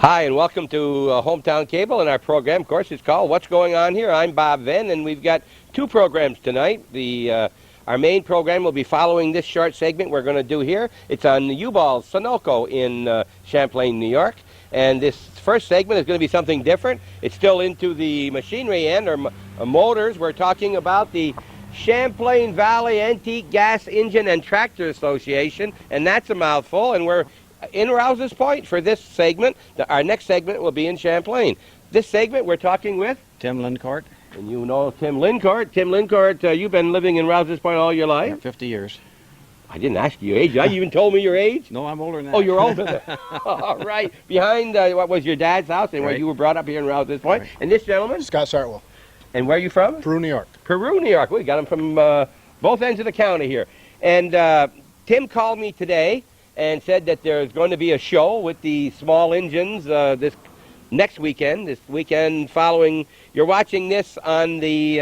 Hi, and welcome to Hometown Cable, and our program, of course, is called What's Going On Here? I'm Bob Venn, and we've got two programs tonight. Our main program will be following this short segment we're going to do here. It's on the U-Ball, Sunoco in Champlain, New York. And this first segment is going to be something different. It's still into the machinery end, or motors. We're talking about the Champlain Valley Antique Gas Engine and Tractor Association, and that's a mouthful, and we're in Rouse's Point for this segment. Our next segment will be in Champlain. This segment we're talking with Tim Lincourt. And you know Tim Lincourt. Tim Lincourt, you've been living in Rouse's Point all your life? 50 years. I didn't ask you your age. You even told me your age? No, I'm older than that. Oh, you're older than that. All right. Behind what was your dad's house and where you were brought up here in Rouse's Point. Right. And this gentleman? Scott Sartwell. And where are you from? Peru, New York. Peru, New York. We got him from both ends of the county here. And Tim called me today and said that there's going to be a show with the small engines this weekend following. You're watching this on the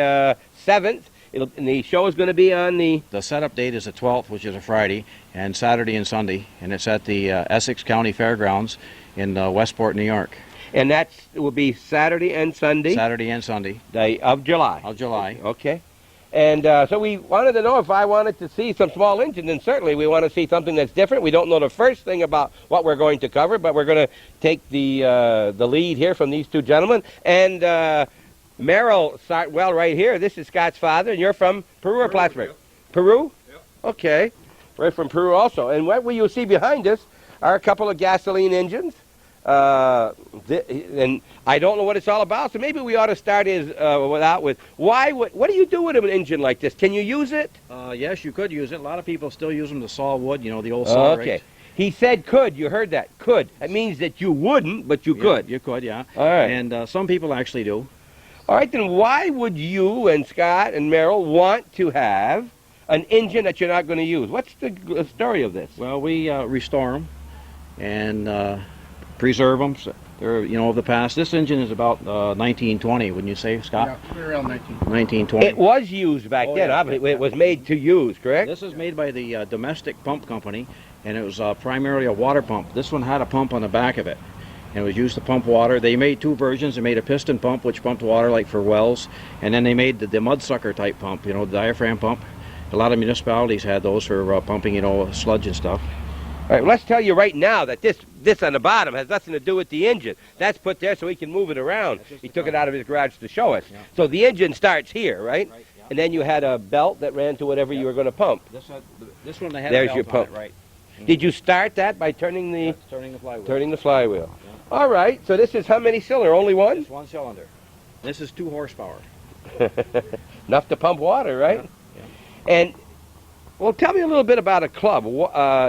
7th. And the show is going to be on the setup date is the 12th, which is a Friday, and Saturday and Sunday, and it's at the Essex County Fairgrounds in Westport, New York. And that will be Saturday and Sunday? Saturday and Sunday. Of July? Of July. Okay. And so we wanted to know if I wanted to see some small engines, and certainly we want to see something that's different. We don't know the first thing about what we're going to cover, but we're going to take the lead here from these two gentlemen. And Merrill Sartwell right here, this is Scott's father, and you're from Peru or Plattsburgh? Yep. Peru? Yep. Okay. We're from Peru also. And what will you see behind us are a couple of gasoline engines. And I don't know what it's all about, so maybe we ought to start with what do you do with an engine like this? Can you use it? Yes, you could use it. A lot of people still use them to saw wood, you know, the old saw rigs. Okay. He said could. You heard that. Could. That means that you wouldn't, but you could. You could, yeah. All right. And some people actually do. All right, then why would you and Scott and Merrill want to have an engine that you're not going to use? What's the story of this? Well, we restore them and preserve them. So they're, you know, of the past. This engine is about 1920, wouldn't you say, Scott? Yeah, around 1920. It was used back then. Yeah. It was made to use, correct? This is made by the domestic pump company, and it was primarily a water pump. This one had a pump on the back of it, and it was used to pump water. They made two versions. They made a piston pump, which pumped water like for wells, and then they made the mudsucker type pump, you know, the diaphragm pump. A lot of municipalities had those for pumping, you know, sludge and stuff. All right, well, let's tell you right now that this on the bottom has nothing to do with the engine. That's put there so he can move it around. He took it out of his garage to show us. Yeah. So the engine starts here, right? Right, yeah. And then you had a belt that ran to whatever you were going to pump. This one they had There's a belt your pump. on it, right? Did you start that by turning the flywheel? Turning the flywheel. Yeah. All right. So this is how many cylinder? Only one? It's one cylinder. This is 2 horsepower. Enough to pump water, right? Yeah. Yeah. And well, tell me a little bit about a club.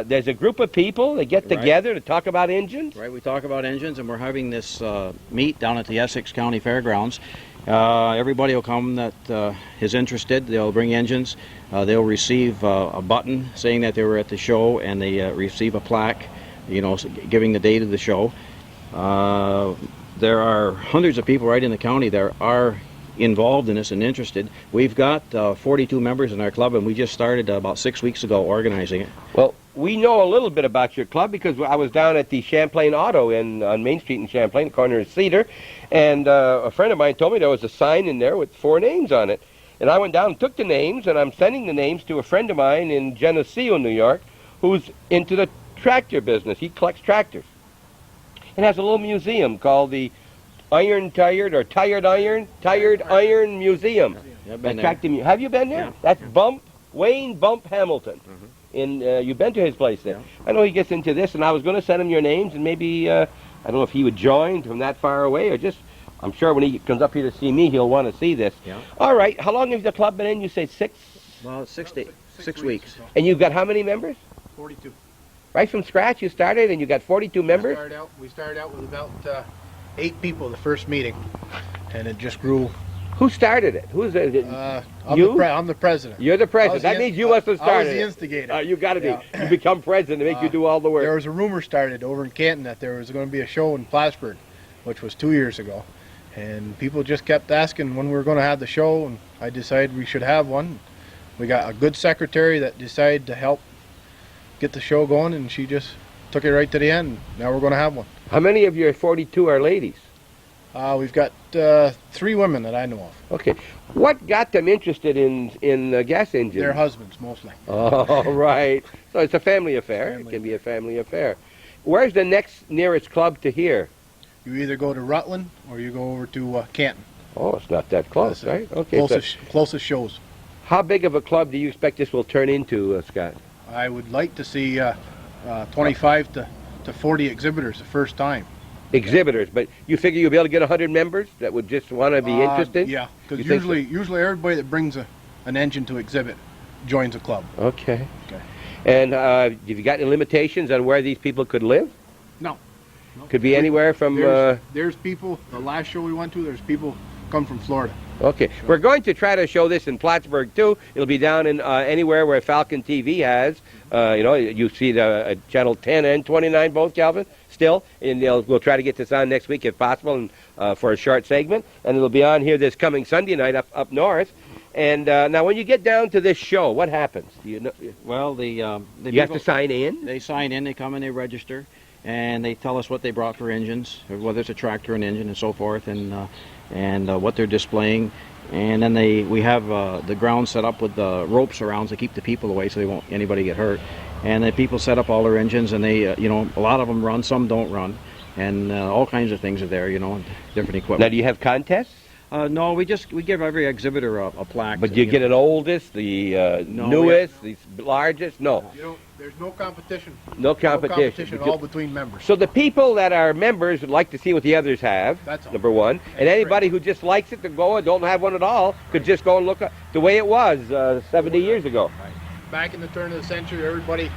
There's a group of people that get together to talk about engines? Right, we talk about engines, and we're having this meet down at the Essex County Fairgrounds. Everybody will come that is interested. They'll bring engines. They'll receive a button saying that they were at the show, and they receive a plaque, you know, giving the date of the show. There are hundreds of people right in the county that are involved in this and interested. We've got 42 members in our club, and we just started about 6 weeks ago organizing it. Well, we know a little bit about your club because I was down at the Champlain Auto on Main Street in Champlain, the corner of Cedar, and a friend of mine told me there was a sign in there with 4 names on it. And I went down and took the names, and I'm sending the names to a friend of mine in Geneseo, New York, who's into the tractor business. He collects tractors. It has a little museum called the Tired Iron Museum. Have you been there? Yeah. That's Wayne Bump Hamilton. Mm-hmm. You've been to his place there. Yeah. I know he gets into this, and I was going to send him your names, and maybe, I don't know if he would join from that far away, or just, I'm sure when he comes up here to see me, he'll want to see this. Yeah. All right, how long has the club been in? You say 6? Well, 6 weeks. And you've got how many members? 42. Right from scratch you started, and you got 42 members? We started out with about 8 people the first meeting, and it just grew. Who started it? Who's it? I'm the president. You're the president. That means you must have started I was the instigator. You got to be. You become president to make you do all the work. There was a rumor started over in Canton that there was going to be a show in Plattsburgh, which was 2 years ago. And people just kept asking when we were going to have the show, and I decided we should have one. We got a good secretary that decided to help get the show going, and she just took it right to the end. Now we're going to have one. How many of your 42 are ladies? We've got 3 women that I know of. Okay. What got them interested in gas engines? Their husbands, mostly. Oh, right. So it's a family affair. It can be a family affair. Where's the next nearest club to here? You either go to Rutland or you go over to Canton. Oh, it's not that close, That's right? Okay. Closest shows. How big of a club do you expect this will turn into, Scott? I would like to see 25 to 40 exhibitors the first time. Exhibitors, but you figure you'll be able to get 100 members that would just want to be interested? Yeah, because You think so? usually everybody that brings an engine to exhibit joins a club. Okay. Okay. And have you got any limitations on where these people could live? No. Could be anywhere from... There's people, the last show we went to, there's people come from Florida. Okay. We're going to try to show this in Plattsburgh, too. It'll be down in anywhere where Falcon TV has. You see the Channel 10 and 29 both, Calvin, still. And we'll try to get this on next week if possible and, for a short segment. And it'll be on here this coming Sunday night up north. And now when you get down to this show, what happens? Do you know? Well, You have to sign in? They sign in, they come and they register, and they tell us what they brought for engines, whether it's a tractor, an engine, and so forth, and what they're displaying. And then we have the ground set up with the ropes around to keep the people away so they won't anybody get hurt. And the people set up all their engines, and they, a lot of them run, some don't run, and all kinds of things are there, different equipment. Now, do you have contests? No, we give every exhibitor a plaque. But do you get an oldest, the newest, the largest? No. There's no competition. No competition. No competition, all between members. So the people that are members would like to see what the others have, That's all. number one. And anybody who just likes it to go and don't have one at all could just go and look at the way it was 70 years ago. Back in the turn of the century, everybody,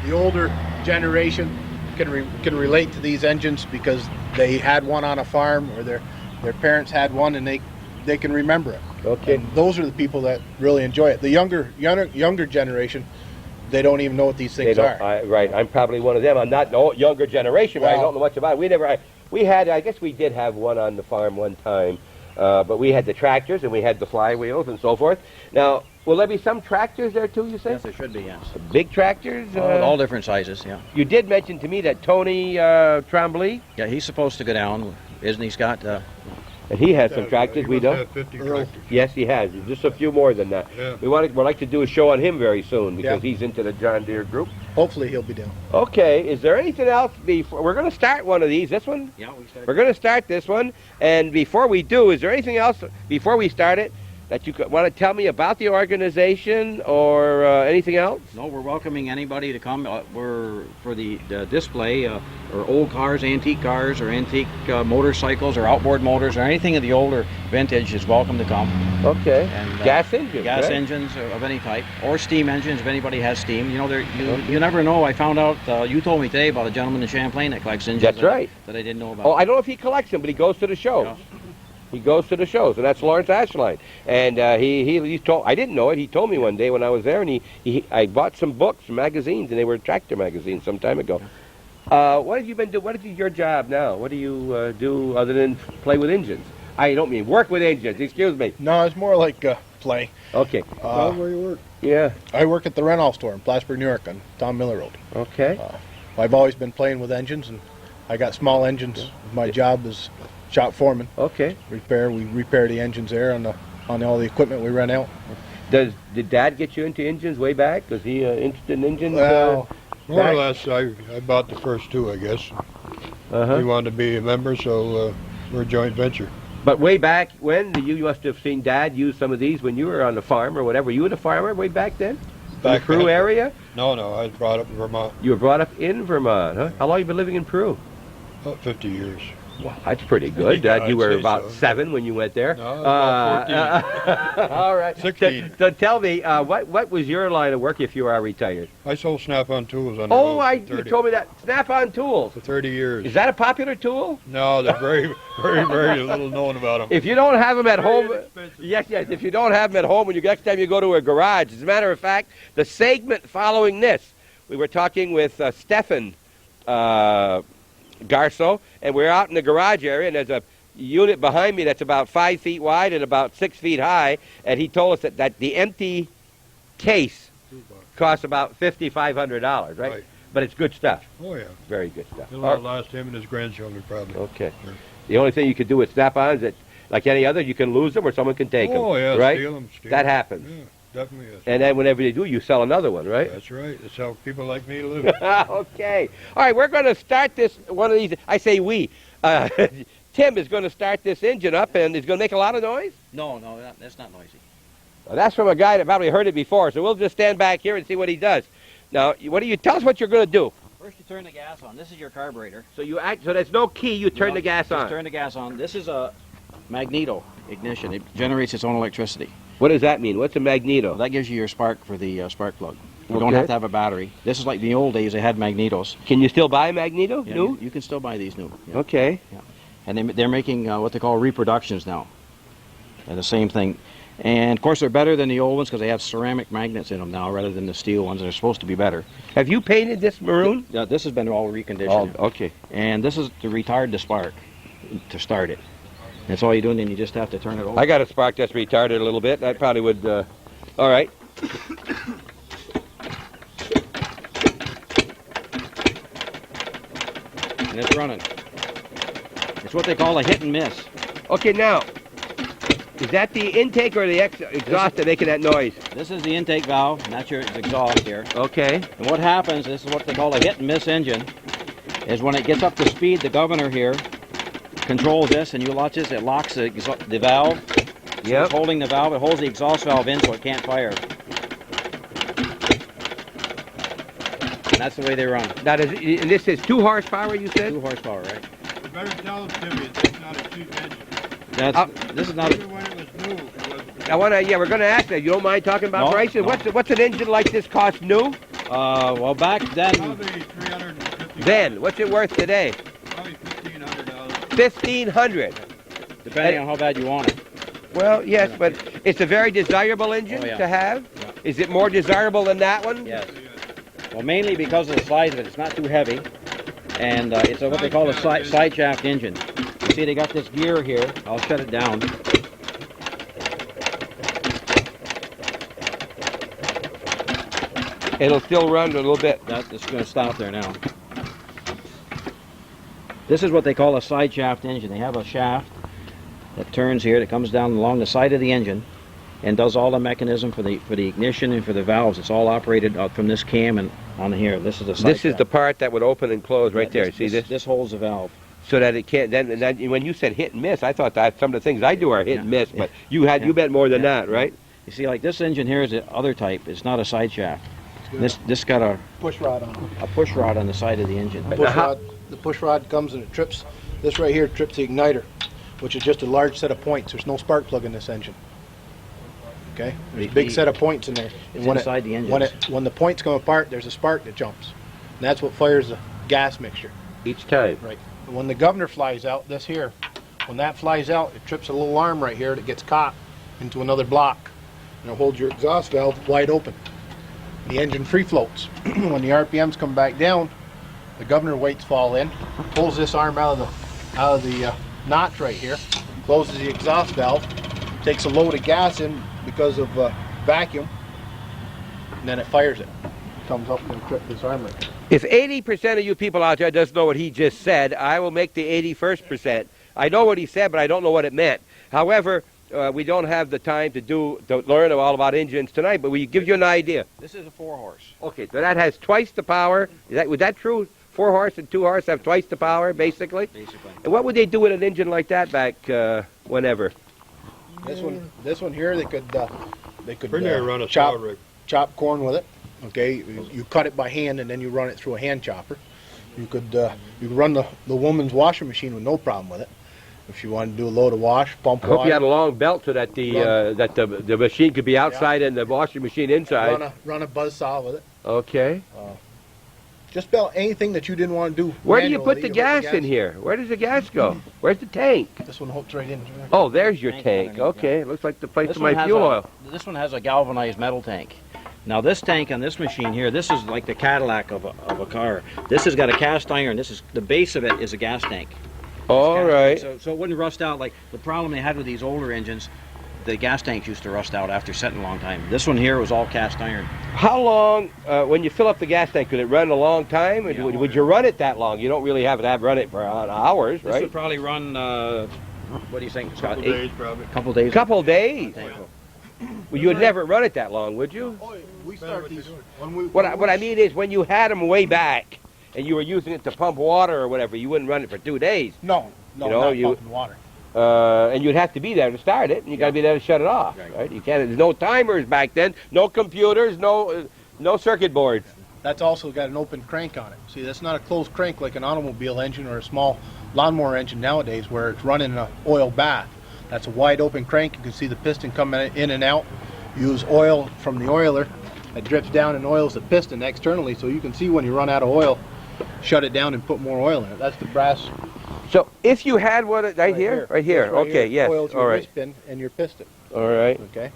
the older generation, can relate to these engines because they had one on a farm or their parents had one and they can remember it. Okay. And those are the people that really enjoy it. The younger generation, they don't even know what these things are. Right. I'm probably one of them. I'm not the younger generation, but I Well- don't know much about it. I guess we did have one on the farm one time, but we had the tractors and we had the flywheels and so forth. Now, will there be some tractors there too, you say? Yes, there should be, yes. Big tractors? All different sizes, yeah. You did mention to me that Tony Tremblay, Yeah, he's supposed to go down, isn't he, Scott? and he has some tractors we don't. 50 Earl. tractors. Yes, he has. Just a few more than that. Yeah. We'd like to do a show on him very soon because Yeah. he's into the John Deere group. Hopefully he'll be down. Okay, is there anything else before we're going to start one of these? This one? Yeah, we started. We're going to start this one, and before we do, is there anything else before we start it that you want to tell me about the organization or anything else? No, we're welcoming anybody to come. We're for the display, or old cars, antique cars, or antique motorcycles, or outboard motors, or anything of the older vintage is welcome to come. Okay. And, Gas engines. Gas right? engines of any type, or steam engines if anybody has steam. You never know. I found out, you told me today about a gentleman in Champlain that collects engines. That's right. That I didn't know about. Oh, I don't know if he collects them, but he goes to the shows. Yeah. He goes to the shows, and that's Lawrence Ashline. And he told, I didn't know it. He told me one day when I was there, and I bought some books, some magazines, and they were tractor magazines some time ago. What have you been doing? What is your job now? What do you do other than play with engines? I don't mean work with engines. Excuse me. No, it's more like play. Okay. Where you work? Yeah. I work at the rental store in Plattsburgh, New York on Tom Miller Road. Okay. I've always been playing with engines, and I got small engines. My job is shop foreman. Okay. We repair the engines there on all the equipment we rent out. Did Dad get you into engines way back? Was he interested in engines? Well, More or less, I bought the first two, I guess. He Uh-huh. wanted to be a member, so we're a joint venture. But way back when, you must have seen Dad use some of these when you were on the farm or whatever. You were a farmer way back then? In Back the Peru then. area? No, I was brought up in Vermont You were brought up in Vermont, huh? How long have you been living in Peru? about 50 years. Wow, that's pretty good. Yeah, You I'd were say about so. 7 when you went there. No, about 14. All right. 16. So tell me, what was your line of work if you are retired? I sold snap-on tools on the Oh, road you told me that. Snap-on tools. for 30 years. Is that a popular tool? No, they're very, very, very little known about them. If you don't have them at home, yes. If you don't have them at home, when next time you go to a garage, as a matter of fact, the segment following this, we were talking with Stefan Garso, and we're out in the garage area, and there's a unit behind me that's about 5 feet wide and about 6 feet high, and he told us that the empty case costs about $5,500, right? But it's good stuff. Oh, yeah. Very good stuff. It'll outlast him and his grandchildren, probably. Okay. Sure. The only thing you could do with snap-ons, that, like any other, you can lose them or someone can take them. Oh, yeah, right? steal them. That happens. Yeah, definitely is. And then whenever they do, you sell another one, right? That's right. That's how people like me live. Okay. All right, we're going to start this, one of these, I say we. Tim is going to start this engine up, and it's going to make a lot of noise? No, that's not noisy. Well, that's from a guy that probably heard it before, so we'll just stand back here and see what he does. Now, tell us what you're going to do. First you turn the gas on. This is your carburetor. So there's no key, you turn the gas on. Just turn the gas on. This is a magneto ignition. It generates its own electricity. What does that mean? What's a magneto? Well, that gives you your spark for the spark plug. You don't Okay. have to have a battery. This is like the old days. They had magnetos. Can you still buy a magneto? Yeah, New? You can still buy these new. Yeah. Okay. And they're making what they call reproductions now. And the same thing. And of course they're better than the old ones because they have ceramic magnets in them now rather than the steel ones. They're supposed to be better. Have you painted this maroon? Yeah, this has been all reconditioned. Oh, okay. And this is to retard the spark to start it. That's all you're doing, and you just have to turn it over. I got a spark that's retarded a little bit. That probably would, all right. And it's running. It's what they call a hit and miss. Okay, now, is that the intake or the exhaust that making that noise? This is the intake valve, and that's your exhaust here. Okay. And what happens, this is what they call a hit and miss engine, is when it gets up to speed, the governor here controls this, and you watch this, it locks the valve. So Yep. it's holding the valve, it holds the exhaust valve in so it can't fire. And that's the way they run. Now, and this is 2 horsepower, you said? 2 horsepower, right? You better tell them, Timmy, it's not a cheap engine. This is not a... Even when it was new, it was... I want to, we're going to ask that. You don't mind talking about No, prices? no. What's an engine like this cost new? Well, back then, Probably $350. Then, what's it worth today? Probably $1,500. $1,500. depending on how bad you want it. Well, yes, but it's a very desirable engine Oh, yeah. to have. Yeah. Is it more desirable than that one? Yes. Well, mainly because of the size of it. It's not too heavy, and it's what they call a side shaft engine. You see, they got this gear here. I'll shut it down. It'll still run a little bit. It's going to stop there now. This is what they call a side shaft engine. They have a shaft that turns here, that comes down along the side of the engine, and does all the mechanism for the ignition and for the valves. It's all operated from this cam and on here. This is a side This is shaft. the part that would open and close right there. See this? This holds the valve. So that it can't. Then when you said hit and miss, I thought that some of the things I do are hit and miss. Yeah. But you meant more than that, right? You see, like this engine here is the other type. It's not a side shaft. This got a Push rod on it. push rod on the side of the engine. The push rod comes and it trips. This right here trips the igniter, which is just a large set of points. There's no spark plug in this engine. Okay, there's a big set of points in there. It's when inside the engine. When the points come apart, there's a spark that jumps, and that's what fires the gas mixture. Each time. Right. And when the governor flies out, this here, when that flies out, it trips a little arm right here that gets caught into another block, and it holds your exhaust valve wide open. The engine free floats. When the RPMs come back down, the governor weights fall in, pulls this arm out of the notch right here, closes the exhaust valve, takes a load of gas in because of vacuum, and then it fires it. Comes up and trips this arm right here. If 80% of you people out there doesn't know what he just said, I will make the 81st%. I know what he said, but I don't know what it meant. However, we don't have the time to learn all about engines tonight, but we give you an idea. This is a 4-horse. Okay, so that has twice the power. Was that true? 4 horse and 2 horse have twice the power, basically. Basically. And what would they do with an engine like that back whenever? This one here, they could Pretty near run a chop saw rig. corn with it. Okay, you cut it by hand and then you run it through a hand chopper. You could run the woman's washing machine with no problem with it. If you want to do a load of wash, pump I hope water. you had a long belt so that the machine could be outside and the washing machine inside. Run a buzz saw with it. Okay. Just about anything that you didn't want to do. Where do you put manually, the hook gas in here? Where does the gas go? Where's the tank? This one hooks right in. Oh, there's your Tank tank. underneath, Okay, looks like the place This for one my has fuel oil. This one has a galvanized metal tank. Now this tank on this machine here, this is like the Cadillac of a car. This has got a cast iron. This is the base of it is a gas tank. All right. So it wouldn't rust out like the problem they had with these older engines. the gas tanks used to rust out after setting a long time. This one here was all cast iron. How long, when you fill up the gas tank, could it run a long time? Yeah. Would you run it that long? You don't really have to run it for hours, This right? would probably run, what do you think, Scott? Couple days, probably. Couple days. Couple days. I think so. Well, you would never run it that long, would you? Oh, we start these when we. What I mean is, when you had them way back, and you were using it to pump water or whatever, you wouldn't run it for 2 days. No, not pumping water. And you'd have to be there to start it, and you got to be there to shut it off, right? You can't. There's no timers back then, no computers, no circuit boards. That's also got an open crank on it. See, that's not a closed crank like an automobile engine or a small lawnmower engine nowadays, where it's running an oil bath. That's a wide open crank. You can see the piston coming in and out. Use oil from the oiler. It drips down and oils the piston externally, so you can see when you run out of oil, shut it down and put more oil in it. That's the brass. So if you had one right here, Yes, right okay, here, yes, oils your all right, wrist pin and your piston. all right. Okay.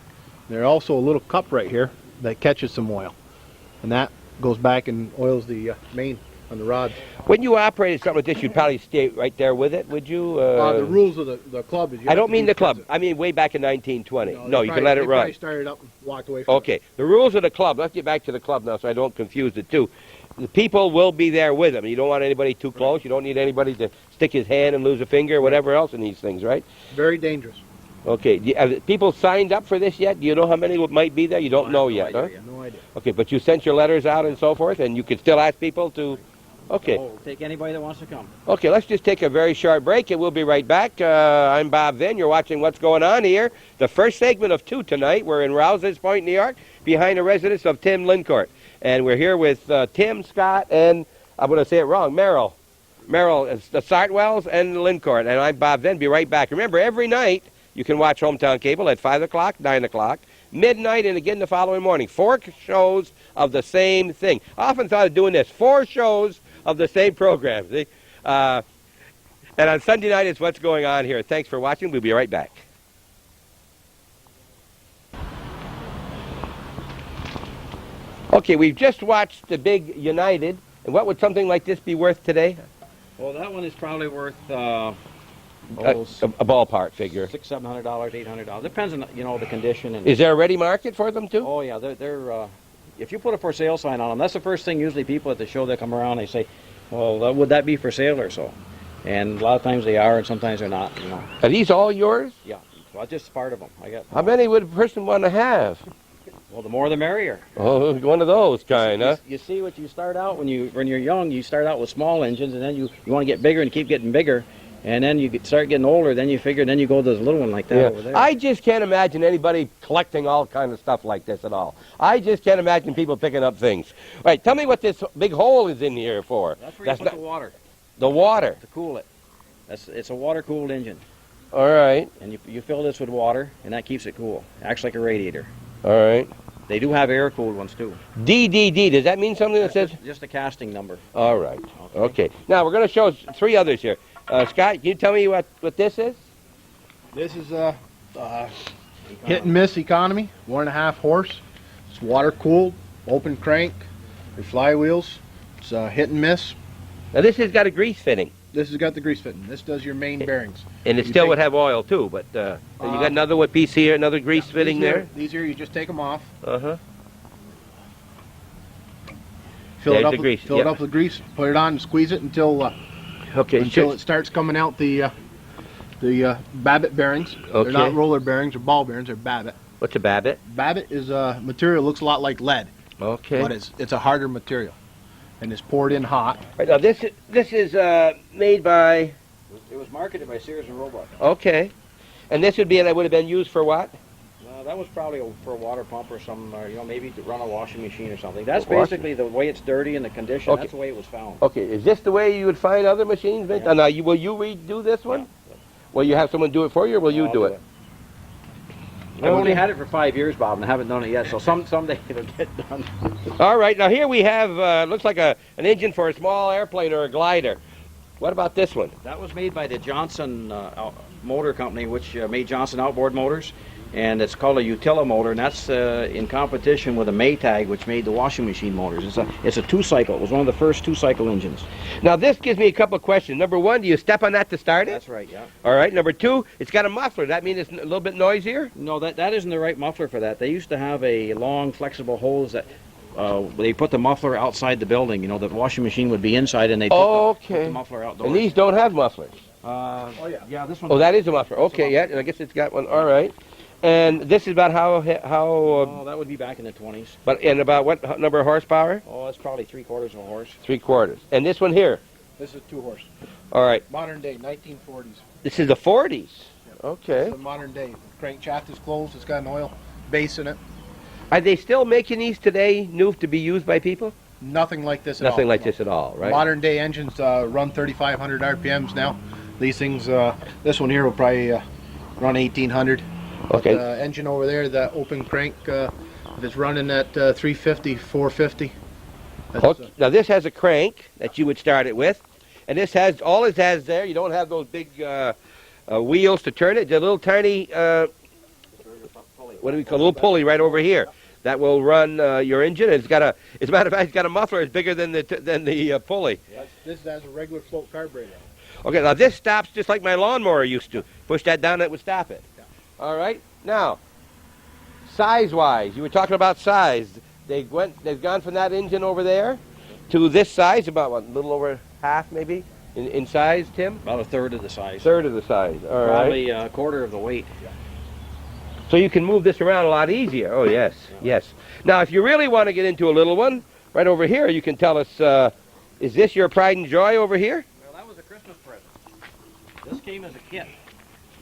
There's also a little cup right here that catches some oil, and that goes back and oils the main on the rods. When you operated something like this, you'd probably stay right there with it, would you? The rules of the club is. You I have don't to mean be the club. present. I mean way back in 1920. No, they you can let it they run. probably started up and walked away from Okay, the rules of the club. Let's get back to the club now, so I don't confuse the two. The people will be there with them. You don't want anybody too close. You don't need anybody to stick his hand and lose a finger, or whatever else in these things, right? it. Very dangerous. Okay. Have people signed up for this yet? Do you know how many might be there? You don't know yet, huh? No idea. Okay, but you sent your letters out and so forth, and you can still ask people to. Okay. So take anybody that wants to come. Okay, let's just take a very short break, and we'll be right back. I'm Bob Venn. You're watching What's Going On here. The first segment of 2 tonight. We're in Rouse's Point, New York, behind the residence of Tim Lincourt. And we're here with Tim, Scott, and I'm going to say it wrong, Merrill. Merrill, the Sartwells and Lincourt. And I'm Bob Venn. Be right back. Remember, every night you can watch Hometown Cable at 5 o'clock, 9 o'clock, midnight, and again the following morning. 4 shows of the same thing. I often thought of doing this, 4 shows of the same program. See? And on Sunday night, it's What's Going On here. Thanks for watching. We'll be right back. Okay, we've just watched the big United. And what would something like this be worth today? Well, that one is probably worth A ballpark figure. $600, $700, $800. Depends on the condition. And Is there a ready market for them, too? oh yeah, they're if you put a for sale sign on them, that's the first thing usually people at the show that come around, they say, well, would that be for sale or so? And a lot of times they are, and sometimes they're not. Are these all yours? Yeah, so that's just part of them. How many would a person want to have? Well, the more the merrier. Oh, one of those kind, huh? You see what you start out when you're young. You start out with small engines, and then you want to get bigger and keep getting bigger. And then you start getting older, then you figure, then you go to this little one like that over there. I just can't imagine anybody collecting all kind of stuff like this at all. I just can't imagine people picking up things. All right, tell me what this big hole is in here for. That's where you put the water. The water. To cool it. It's a water-cooled engine. All right. And you fill this with water, and that keeps it cool. Acts like a radiator. All right. They do have air-cooled ones, too. DDD, does that mean something that says? Just a casting number. All right. Okay. Now, we're going to show 3 others here. Scott, can you tell me what this is? This is hit and miss economy, 1.5 horse. It's water cooled, open crank. There's flywheels. It's hit and miss. Now, this has got a grease fitting. This has got the grease fitting. This does your main bearings. And it still would have oil, too, but you got another piece here, another grease fitting there? These here, you just take them off. Uh-huh. Fill There's it up the grease, Fill it up with grease. Put it on and squeeze it until it starts coming out the Babbitt bearings. Okay. They're not roller bearings or ball bearings. They're Babbitt. What's a Babbitt? Babbitt is a material looks a lot like lead, Okay. but it's a harder material, and it's poured in hot. Right, now, this is made by... It was marketed by Sears and Roebuck. Okay. And this would have been used for what? That was probably for a water pump or some, maybe to run a washing machine or something. That's Washing- basically the way it's dirty and the condition. Okay. That's the way it was found. Okay, is this the way you would find other machines? Yeah. Now, will you redo this one? Yeah. Will you have someone do it for you, or will you I'll do it? I've only had it for 5 years, Bob, and I haven't done it yet, so someday it'll get done. All right, now here we have, looks like an engine for a small airplane or a glider. What about this one? That was made by the Johnson Motor Company, which made Johnson outboard motors. and it's called a Utila-motor, and that's in competition with a Maytag, which made the washing machine motors. It's a two-cycle. It was one of the first two-cycle engines. Now this gives me a couple of questions. Number one, do you step on that to start it? That's right, yeah. All right. Number two, it's got a muffler. That means it's a little bit noisier? No, that isn't the right muffler for that. They used to have a long, flexible hose that they put the muffler outside the building. You know, the washing machine would be inside, and they put the muffler outdoors. And these don't have mufflers? Oh, yeah. Yeah, this one. Oh, that is a muffler. Okay, yeah, and I guess it's got one. All right. And this is about how Oh, that would be back in the 20s. and about what number of horsepower? Oh, it's probably 3/4 of a horse. 3/4. And this one here? This is 2-horse. All right. Modern day, 1940s. This is the 40s. Okay. It's a modern day. The crankshaft is closed. It's got an oil base in it. Are they still making these today, new to be used by people? Nothing like this at all. Nothing like this at all, right? Modern day engines run 3,500 RPMs now. These things, this one here will probably run 1,800. Okay. The engine over there, that open crank, if it's running at 350, 450. Okay. Now this has a crank that you would start it with, and this has all it has there. You don't have those big wheels to turn it. It's a little tiny, what do we call a little pulley right over here that will run your engine. It's got a, as a matter of fact, it's got a muffler. It's bigger than the pulley. Yes, this has a regular float carburetor. Okay. Now this stops just like my lawnmower used to. Push that down, it would stop it. Yeah. All right. Now, size-wise, you were talking about size. They've gone from that engine over there to this size, about what, a little over half maybe in size, Tim? About a third of the size. Third of the size. All right. Probably a quarter of the weight. So you can move this around a lot easier. Oh yes, yes. Now, if you really want to get into a little one, right over here, you can tell us. Is this your pride and joy over here? Well, that was a Christmas present. This came as a kit.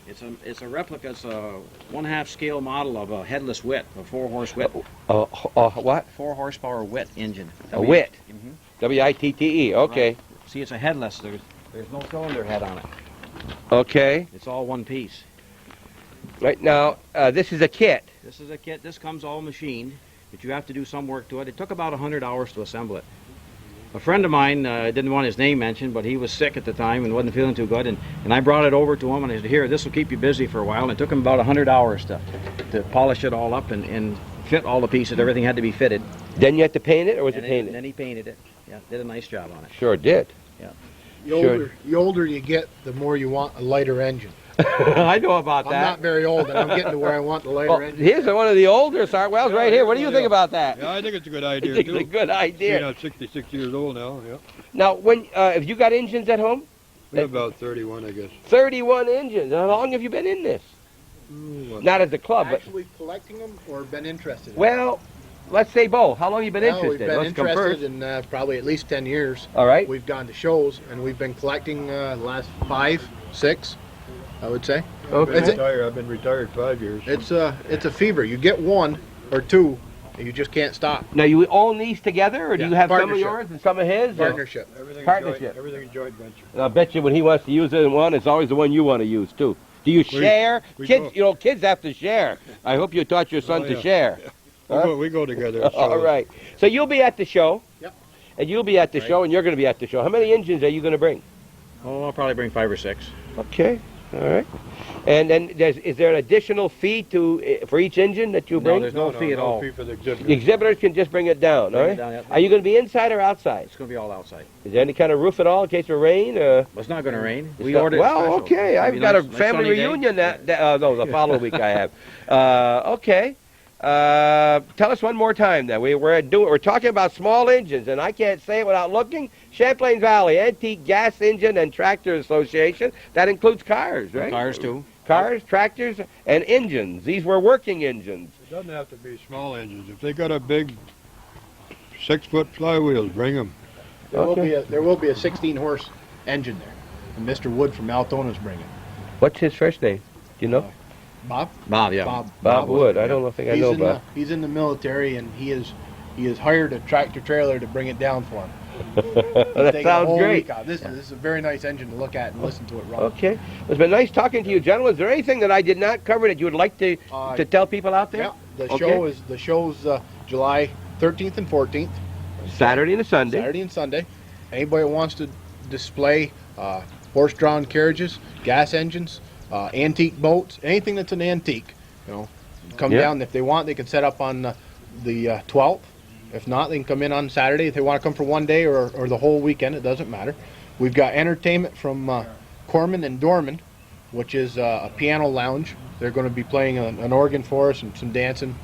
It's a replica. It's a 1/2 scale model of a headless WIT, a 4-horse WIT. What? 4 horsepower WIT engine. A WIT. Mm-hmm. W-I-T-T-E. Okay. Right. See, it's a headless. There's no cylinder head on it. Okay. It's all one piece. Right now, this is a kit. This is a kit. This comes all machined, but you have to do some work to it. It took about 100 hours to assemble it. A friend of mine didn't want his name mentioned, but he was sick at the time and wasn't feeling too good, and I brought it over to him, and I said, here, this will keep you busy for a while. And it took him about 100 hours to polish it all up and fit all the pieces. Everything had to be fitted. Then you had to paint it, or was it And painted? then he painted it. Yeah, did a nice job on it. Sure did. The older you get, the more you want a lighter engine. I know about I'm that. not very old, and I'm getting to where I want the lighter Well, engine. here's one of the older Sartwells right here. What do you think about that? Yeah, I think it's a good I idea think too. it's a good idea. Being I'm 66 years old now. Yeah. Now, when have you got engines at home? We have about 31, I guess. 31 engines. How long have you been in this? Not as a club, but Actually collecting them or been interested in them? well, let's say both. How long have you been Well, interested? We've been Let's come interested first. in probably at least 10 years. All right. We've gone to shows, and we've been collecting the last 5, 6, I would say. Okay. It's I've been retired 5 years. it's a fever. You get one or two, and you just can't stop. Now, you own these together, or do Yeah, you have some of partnership. yours and some of his? or- Partnership. Everything's Partnership. Everything's joint venture. And I'll bet you when he wants to use it in one, it's always the one you want to use, too. Do you share? we Kids, both. you know, kids have to share. I hope you taught your son Oh, to yeah. share. Huh? We go together. All right. So you'll be at the show. Yep. And you'll be at the show, and you're going to be at the show. How many engines are you going to bring? Oh, I'll probably bring 5 or 6. Okay. All right. And then is there an additional fee for each engine that you No, bring? there's no fee at all. fee for the exhibitor. The exhibitors can just bring it down, Bring all it right? down, yeah. Are you going to be inside or outside? It's going to be all outside. Is there any kind of roof at all in case of rain? Well, it's not going to rain. We ordered it Well, special. okay. It'll I've be got a nice family sunny day. reunion no, the following week I have. Okay. Tell us one more time then. We're talking about small engines, and I can't say it without looking. Champlain Valley Antique Gas Engine and Tractor Association. That includes cars, right? Cars, too. Cars, tractors, and engines. These were working engines. It doesn't have to be small engines. If they got a big 6-foot flywheels, bring them. There will be a 16-horse engine there. And Mr. Wood from Altona's bringing. What's his first name? Do you know? Bob? Bob, yeah. Bob Wood. I don't think I know Bob. He's in the military, and he has hired a tractor trailer to bring it down for him. That Taking a sounds whole great. week out. This is a very nice engine to look at and listen to it run. Okay. It's been nice talking to you, gentlemen. Is there anything that I did not cover that you would like to tell people out there? Yeah, Okay. the show's July 13th and 14th. Saturday and a Sunday. Saturday and Sunday. Anybody that wants to display horse-drawn carriages, gas engines, antique boats, anything that's an antique, come Yeah. down. If they want, they can set up on the 12th. If not, they can come in on Saturday. If they want to come for one day or the whole weekend, it doesn't matter. We've got entertainment from Corman and Dorman, which is a piano lounge. They're going to be playing an organ for us and some dancing.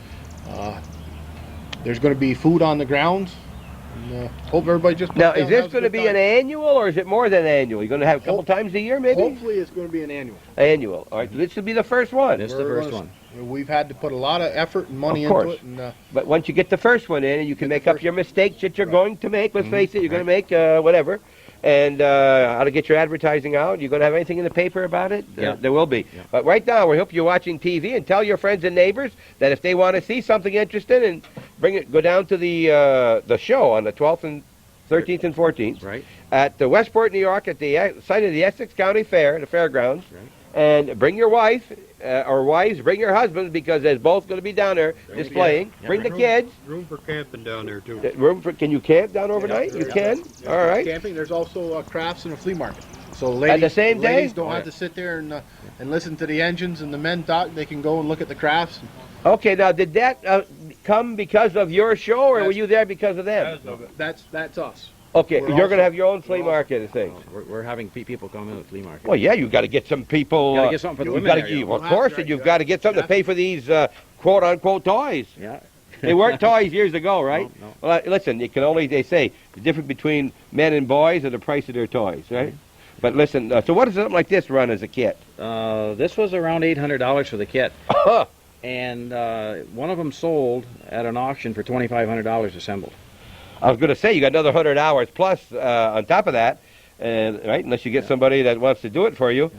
There's going to be food on the grounds. And, hope everybody just Now, comes down is and this has a going to good be an time. annual, or is it more than annual? You're going to have a couple times a year, maybe? Hopefully, it's going to be an annual. Annual. All right, this will be the first one. This is the We're first gonna- one. We've had to put a lot of effort and money Of into course. it. And, But once you get the first one in, and you can Get the make up first your mistakes that you're going to make, let's face it, you're going to Right. make whatever, and how to get your advertising out. You're going to have anything in the paper about it? Yeah. There will be. Yeah. But right now, we hope you're watching TV, and tell your friends and neighbors that if they want to see something interesting, and go down to the show on the 12th and 13th and 14th Right. at the Westport, New York, at the site of the Essex County Fair, the fairgrounds. Right. And bring your wife or wives, bring your husbands, because they're both going to be down there displaying. Yeah. Bring the Room- kids. Room for camping down there too. Can you camp down overnight? You can. All right. camping. There's also crafts and a flea market. So At ladies, the same day? ladies don't Oh, have yeah. to sit there and listen to the engines and the men talk. They can go and look at the crafts. Okay. Now, did that come because of your show, or were That's- you there because of them? As of it. That's us. Okay. we're You're going also- to have your own flea we're also- market and things. We're having people come in at the flea market. Well, yeah, you got to get some people. Gotta get something for the you've women gotta there, get- you know. Of Well, course, that's and you've right, got to get something to pay for these quote unquote toys. Yeah. They weren't toys years ago, right? No, no. Well, listen, you can only, they say, the difference between men and boys are the price of their toys, right? But listen, so what does something like this run as a kit? This was around $800 for the kit, and one of them sold at an auction for $2,500 assembled. I was going to say, you got another 100 hours plus on top of that, right? Unless you get somebody that wants to do it for you.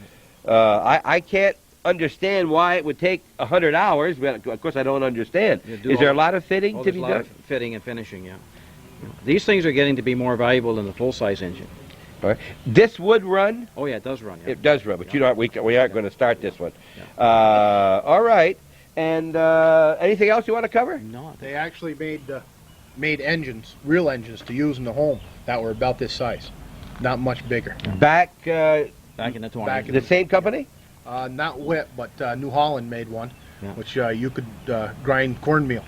I can't understand why it would take 100 hours, but of course I don't understand. You do Is there a all- lot of fitting Oh, to there's be a lot done? of fitting and finishing, yeah. These things are getting to be more valuable than the full-size engine. All right. This would run? Oh, yeah, it does run, yeah. It does run, but Yeah. you know, we aren't going to start this one. Yeah. All right. And anything else you want to cover? No, They actually made engines, real engines, to use in the home that were about this size, not much bigger. Back back in the 20s. Back in the same company? Not Whip, but New Holland made one, Yeah. which you could grind cornmeal.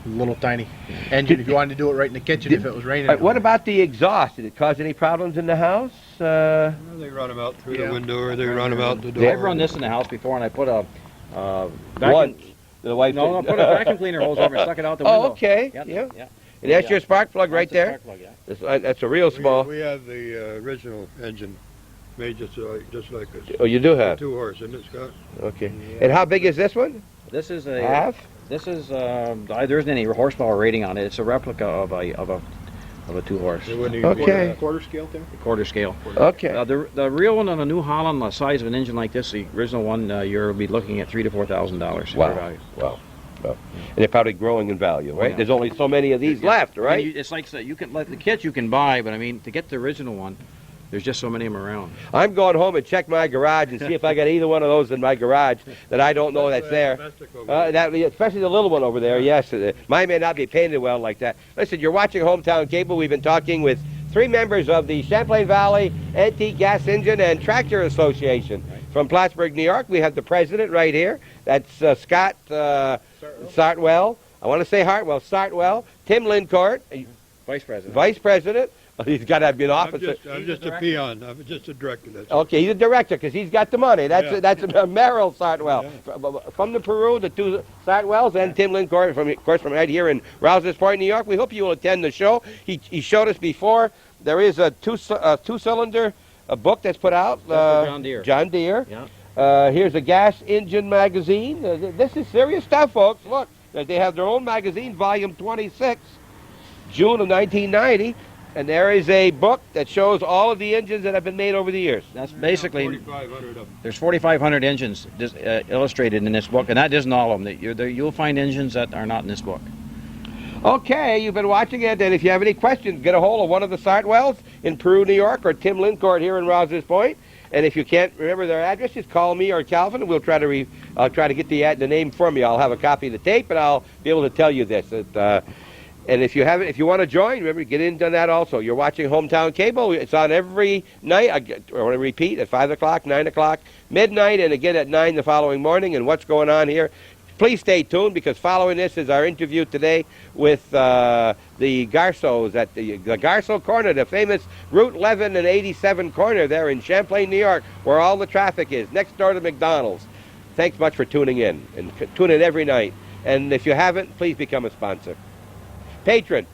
A little tiny engine if you wanted to do it right in the kitchen if it was raining. What about the exhaust? Did it cause any problems in the house? They run them out through Yeah. the window or they run them out the door. Yeah. I've run this in the house before, and I put a Once. The wife No, I said- put a vacuum cleaner hose over and stuck it out the window. Oh, okay. Yeah, Yeah. yeah. And that's Yeah. your spark plug right That's a there? spark plug, yeah. That's a real small. We have the original engine made just like this. Oh, you do have? 2-horse, isn't it, Scott? Okay. And how big is this one? This is a Half? This is there isn't any horsepower rating on it. It's a replica of a 2-horse, They wouldn't even be Okay. that. quarter scale thing. quarter scale. Okay. The real one on a New Holland, the size of an engine like this, the original one, you'll be looking at $3,000 to $4,000. Wow. for value. Wow. And they're probably growing in value, right? yeah. There's only so many of these left, I mean, right? it's like you can like the kits you can buy, but I mean to get the original one, there's just so many of them around. I'm going home and check my garage and see if I got either one of those in my garage that I don't know that's there. Domestic over there. Especially the little one over there, yes. Mine may not be painted well like that. Listen, you're watching Hometown Cable. We've been talking with 3 members of the Champlain Valley Antique Gas Engine and Tractor Association. From Plattsburgh, New York, we have the president right here. That's Scott Sartwell. I want to say Hartwell. Sartwell. Tim Lincourt, Vice President. vice president. He's got to be an officer. I'm just a peon. I'm just a director. That's Okay, he's a director because he's got the money. Yeah. That's Merrill Sartwell from the Peru, the 2 Sartwells, and Tim Lincourt from, of course, from right here in Rouse's Point, New York. We hope you will attend the show. He showed us before. There is a two-cylinder book that's put out. That's for John Deere. John Deere. Yeah. Here's a gas engine magazine. This is serious stuff, folks. Look, they have their own magazine, volume 26, June of 1990. And there is a book that shows all of the engines that have been made over the years. That's basically 4,500 of them. there's 4,500 engines illustrated in this book, and that isn't all of them. You'll find engines that are not in this book. Okay, you've been watching it, and if you have any questions, get a hold of one of the Sartwells in Peru, New York, or Tim Lincourt here in Rouse's Point. And if you can't remember their addresses, call me or Calvin, and we'll try to I'll try to get the name from you. I'll have a copy of the tape, and I'll be able to tell you this. And if you want to join, remember, get in on that also. You're watching Hometown Cable. It's on every night. I want to repeat, at 5 o'clock, 9 o'clock, midnight, and again at 9 the following morning. And what's going on here? Please stay tuned, because following this is our interview today with the Garsos at the Garso Corner, the famous Route 11 and 87 corner there in Champlain, New York, where all the traffic is, next door to McDonald's. Thanks much for tuning in, and tune in every night. And if you haven't, please become a sponsor. Patron.